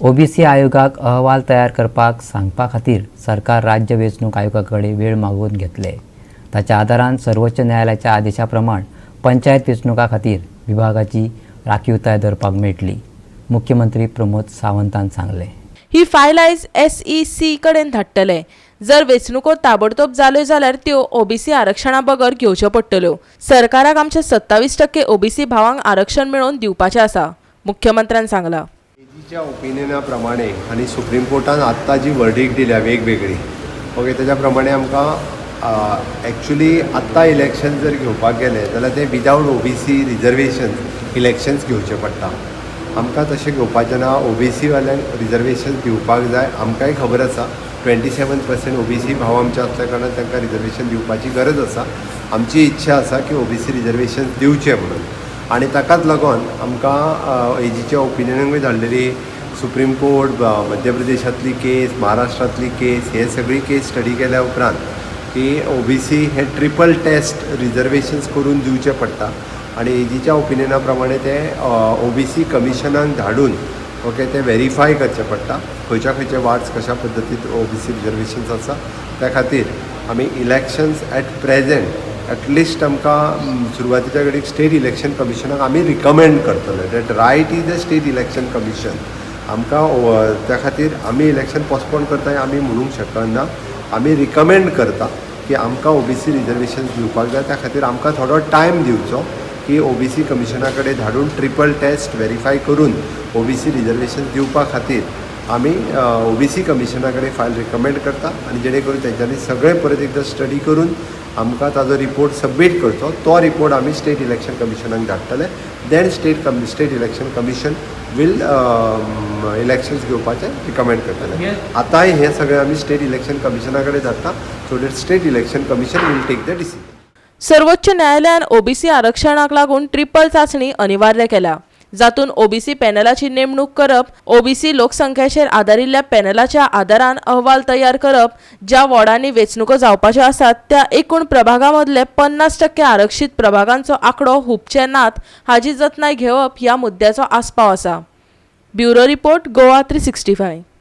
OBC आयोगाक अहवाल तयार करपाक सांगपा खातीर सरकार राज्य वेंचणूक आयोगाकडे वेळ मागून घेतले। ताच्या आदारान सर्वोच्च न्यायालयाच्या आदेशा प्रमाण पंचायत वेंचणुका खातीर विभागाची राखीवताय धरपाक मेळटली, मुख्यमंत्री प्रमोद सावंतान सांगले। ही फायल आयज SEC कडेन धाडटले। जर वेंचणुको ताबडतोब जाल्यो जाल्यार त्यो ओबीसी आरक्षणा बगर घेवच्यो पडटल्यो। सरकाराक आमच्या 27% ओबीसी भावांक आरक्षण मेळोवन दिवपाचें आसा, मुख्यमंत्र्यान सांगला। एजीच्या ओपिनियना प्रमाणे आनी सुप्रीम कोर्टान आत्तां जी वर्डीक दिल्या वेगवेगळी ओके त्याच्या प्रमाणे आमकां एक्चुली आत्तां इलेक्शन जर घेवपाक गेले जाल्यार ते विदावट ओबीसी रिजर्वेशन इलेक्शन्स घेवचे पडटा। आमकां तशें घेवपाचें ना, ओबीसी वाल्यांक रिजर्वेशन दिवपाक जाय। आमकांय खबर आसा 27% ओबीसी भाव आमचे असल्या कारणान तांकां रिजर्वेशन दिवपाची गरज आसा। आमची इच्छा आसा की ओबीसी रिजर्वेशन दिवचे म्हणून, आनी ताकाच लागून आमकां एजीच्या ओपिनियनाकूय धाडलेली सुप्रीम कोर्ट, मध्य प्रदेशांतली केस, महाराष्ट्रांतली केस, हे सगळी केस स्टडी केल्या उपरांत की ओबीसी हे ट्रिपल टेस्ट रिजर्वेशन्स करून दिवचे पडटा आनी एजीच्या ओपिनियना प्रमाणे ते ओबीसी कमिशनाक धाडून ओके ते व्हेरीफाय करचे पडटा खंयचे वार्ड्स कशा पद्दतीन ओबीसी रिजर्वेशन्स आसा। त्या खातीर आमी इलेक्शन्स एट प्रेजेंट एटलिस्ट आमकां सुरवातीच्या घडीक स्टेट इलेक्शन कमिशनाक आमी रिकमेंड करतले that right is the state election commission. आमकां त्या खातीर आमी इलेक्शन पोस्टपोन करता आमी म्हणूंक शकना, आमी रिकमेंड करता की आमकां ओबीसी रिजर्वेशन दिवपाक जाय। त्या खातीर आमकां थोडो टायम दिवचो की ओबीसी कमिशना कडेन धाडून ट्रिपल टेस्ट व्हेरीफाय करून ओबीसी रिजर्वेशन दिवपा खातीर आमी ओबीसी कमिशना कडेन फायल रिकमेंड करता आनी जेणे करून तेंच्यांनी सगळें परत एकदां स्टडी करून आमकां ताजो रिपोर्ट सबमीट करचो। तो रिपोर्ट आमी स्टेट इलेक्शन कमिशनाक धाडटले। Then state election commission will elections घेवपाचें रिकमेंड करतले। आतांय हें सगळें आमी स्टेट इलेक्शन कमिशना कडेन धाडटा so that state election commission will take the decision. सर्वोच्च न्यायालयान ओबीसी आरक्षणाक लागून ट्रिपल चाचणी अनिवार्य केल्या, जातून ओबीसी पॅनलाची नेमणूक करप, ओबीसी लोकसंख्येचेर आदारिल्ल्या पॅनलाच्या आदारान अहवाल तयार करप, ज्या वॉर्डांनी वेंचणुको जावपाच्यो आसात त्या एकूण प्रभागामदले 50% आरक्षीत प्रभागांचो आंकडो हुबचे नात हाची जतनाय घेवप ह्या मुद्द्याचो आस्पाव आसा। Bureau report, Goa 365।